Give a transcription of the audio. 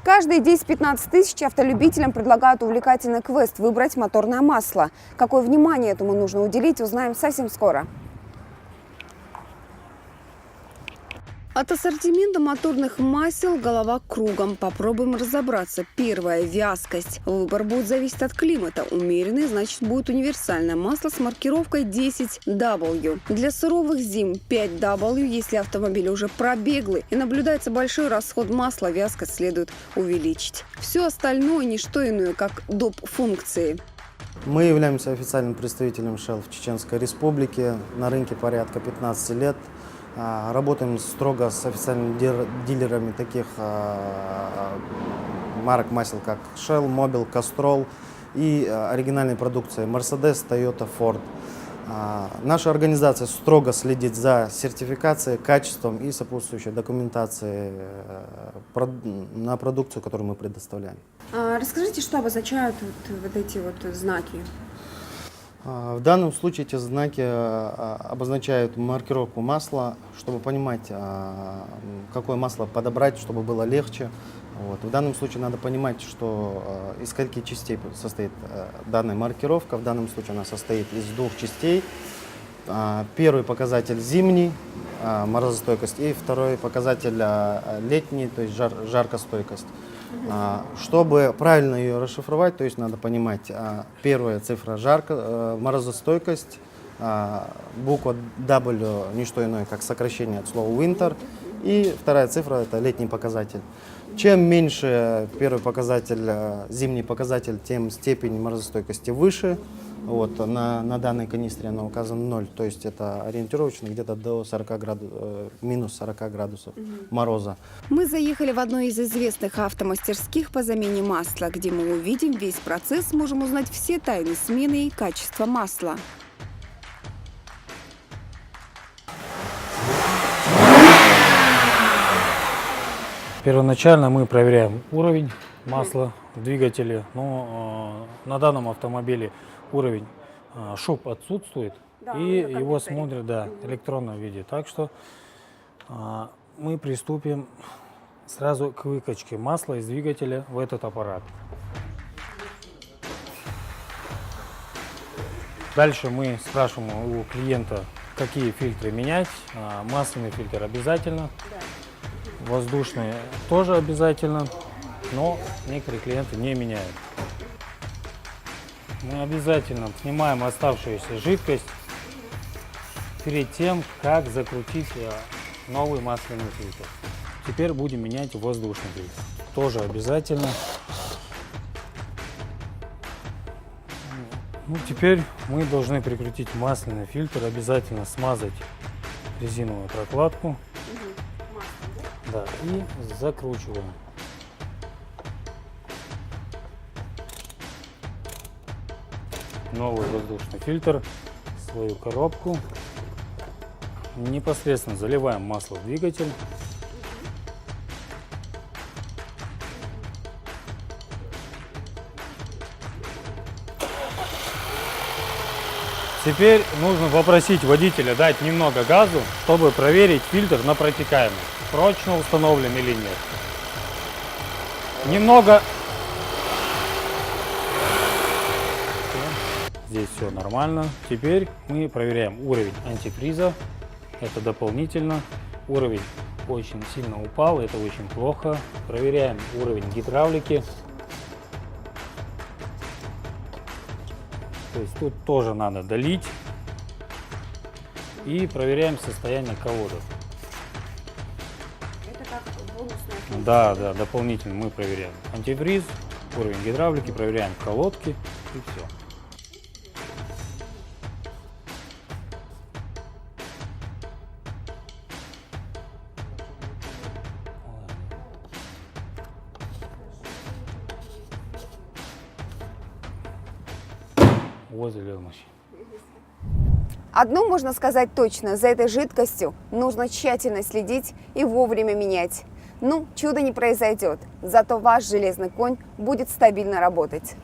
Каждые 10-15 тысяч автолюбителям предлагают увлекательный квест – выбрать моторное масло. Какое внимание этому нужно уделить, узнаем совсем скоро. От ассортимента моторных масел голова кругом. Попробуем разобраться. Первое – вязкость. Выбор будет зависеть от климата. Умеренный, значит, будет универсальное масло с маркировкой 10W. Для суровых зим 5W, если автомобиль уже пробеглый и наблюдается большой расход масла, вязкость следует увеличить. Все остальное – не что иное, как доп. Функции. Мы являемся официальным представителем Shell в Чеченской Республике. На рынке порядка 15 лет. Работаем строго с официальными дилерами таких марок масел, как Shell, Mobil, Castrol и оригинальной продукции Mercedes, Toyota, Ford. Наша организация строго следит за сертификацией, качеством и сопутствующей документацией на продукцию, которую мы предоставляем. Расскажите, что обозначают вот эти знаки? В данном случае эти знаки обозначают маркировку масла, чтобы понимать, какое масло подобрать, чтобы было легче. В данном случае надо понимать, что из скольких частей состоит данная маркировка. В данном случае она состоит из двух частей. Первый показатель зимний, морозостойкость, и второй показатель летний, то есть жаркостойкость. Чтобы правильно ее расшифровать, то есть надо понимать, первая цифра морозостойкость, буква W не что иное, как сокращение от слова winter, и вторая цифра это летний показатель. Чем меньше первый показатель, зимний показатель, тем степень морозостойкости выше. На данной канистре она указана 0, то есть это ориентировочно где-то до 40 минус 40 градусов мороза. Мы заехали в одну из известных автомастерских по замене масла, где мы увидим весь процесс, сможем узнать все тайны смены и качества масла. Первоначально мы проверяем уровень масла в двигателе, но на данном автомобиле уровень шуб отсутствует, да, и его смотрят в электронном виде. Так что мы приступим сразу к выкачке масла из двигателя в этот аппарат. Дальше мы спрашиваем у клиента, какие фильтры менять. Масляный фильтр обязательно, воздушный тоже обязательно, но некоторые клиенты не меняют. Мы обязательно снимаем оставшуюся жидкость перед тем, как закрутить новый масляный фильтр. Теперь будем менять воздушный фильтр. Тоже обязательно. Теперь мы должны прикрутить масляный фильтр, обязательно смазать резиновую прокладку. Да, и закручиваем. Новый воздушный фильтр, свою коробку. Непосредственно заливаем масло в двигатель. Теперь нужно попросить водителя дать немного газу, чтобы проверить фильтр на протекаемость, прочно установлен или нет. Немного. Здесь все нормально. Теперь мы проверяем уровень антифриза. Это дополнительно. Уровень очень сильно упал, это очень плохо. Проверяем уровень гидравлики. То есть тут тоже надо долить. И проверяем состояние колодок. Это как бонусная функция? Да, дополнительно мы проверяем антифриз, уровень гидравлики, проверяем колодки и все. Возле машины. Одно можно сказать точно, за этой жидкостью нужно тщательно следить и вовремя менять. Чудо не произойдет, зато ваш железный конь будет стабильно работать.